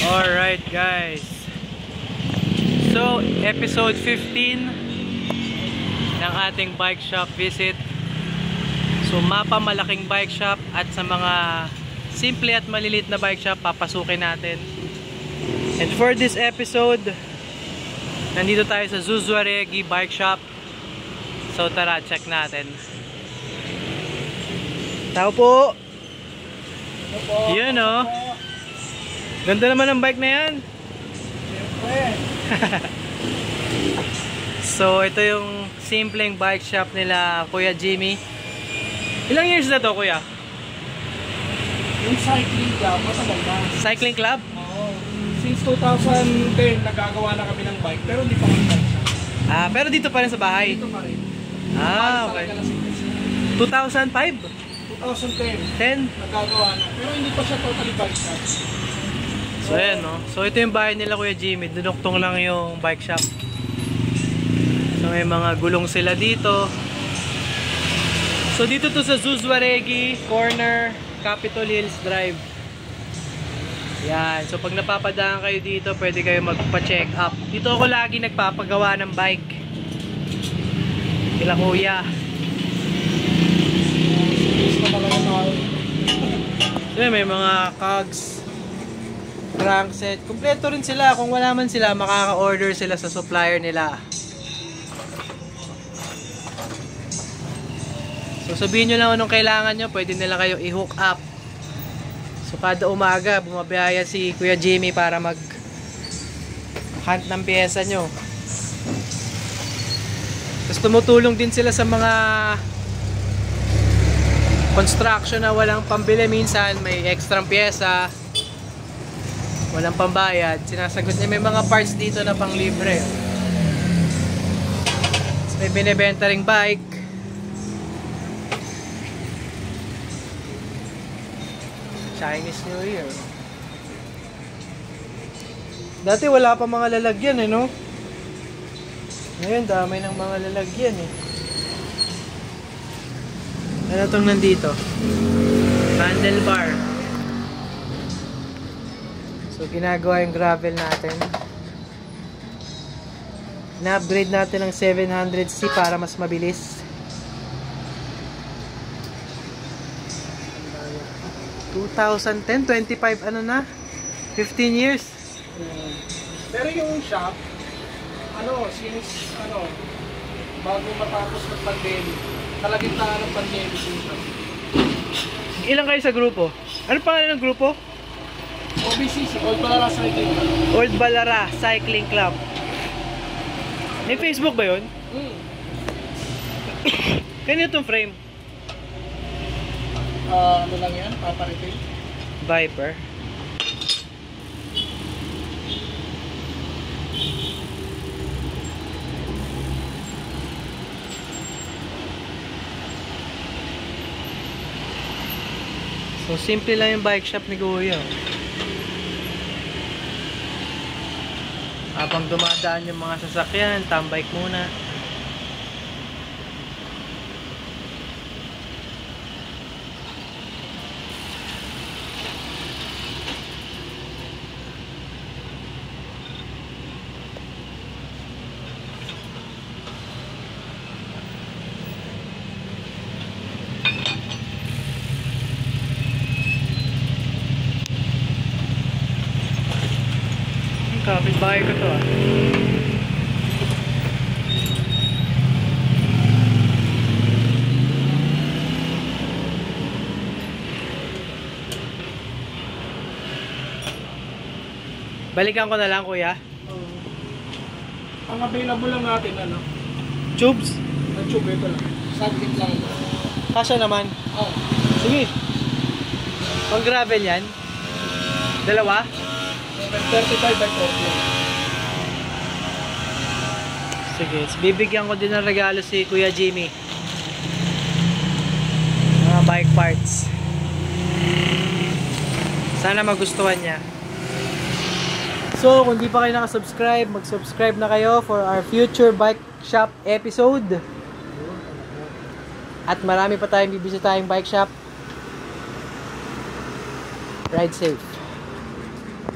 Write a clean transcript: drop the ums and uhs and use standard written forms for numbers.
Alright guys, so episode 15 ng ating bike shop visit. So mapamalaking bike shop at sa mga simple at malilit na bike shop papasukin natin. And for this episode, nandito tayo sa Zuzuaregi Bike Shop. So tara, check natin. Tao po. Yun o. Ganda naman ang bike na yan. So ito yung simpleng bike shop nila Kuya Jimmy. Ilang years na to, Kuya? Yung cycling club, matagal na. Cycling club? Oo. Since 2010, nagagawa na kami ng bike, pero hindi pa kami bike shop. Ah, pero dito pa rin sa bahay? Dito pa rin. Ah, okay. 2005? 2010, nagagawa na. Pero hindi pa siya totally bike shop. So ayan, no? So ito yung bahay nila Kuya Jimmy. Dunuktong lang yung bike shop. So may mga gulong sila dito. So dito to sa Zuzuaregi corner, Capitol Hills Drive. Yan. So pag napapadaan kayo dito, pwede kayo magpa-check up. Dito ako lagi nagpapagawa ng bike. Kila Kuya. So may mga cogs, crankset. Kompleto rin sila. Kung wala man sila, makaka-order sila sa supplier nila. So sabihin nyo lang anong kailangan nyo, pwede nila kayo i-hook up. So kada umaga, bumabiyaya si Kuya Jimmy para mag-hunt ng pyesa nyo. Tapos tumutulong din sila sa mga construction na walang pambili. Minsan may extra pyesa, walang pambayad, sinasagot niya. May mga parts dito na pang libre. Tapos may binibenta ring bike. Chinese New Year. Dati wala pa mga lalagyan no? Ngayon dami ng mga lalagyan Ano tong nandito? Handlebar. So ginagawa yung gravel natin. Na-upgrade natin ng 700C para mas mabilis. 2010, 25 ano na? 15 years. Pero yung shop, since bago matapos ng pandemic, kalagitnaan ng pandemic yung shop. Ilan kayo sa grupo? Ano pangalan ng grupo? OBCC, Old Balara Cycling Club. Old Balara Cycling Club. May Facebook ba yun? Kanino itong frame? Ano lang yan? Paparitin? Viper. So simple lang yung bike shop ni Kuya. Habang dumadaan yung mga sasakyan, tambike muna. Kapit-bahay ko to Balikan ko na lang, Kuya. Ang available lang natin, Tubes? Ang tube, ito lang. Saglit lang. Kasya naman. Sige. Pang gravel yan? Dalawa? 35 by 40. Sige, bibigyan ko din ng regalo si Kuya Jimmy. Mga bike parts. Sana magustuhan niya. So, kung di pa kayo nakasubscribe, mag-subscribe na kayo for our future bike shop episode. At marami pa tayong bibisitahing bike shop. Ride safe.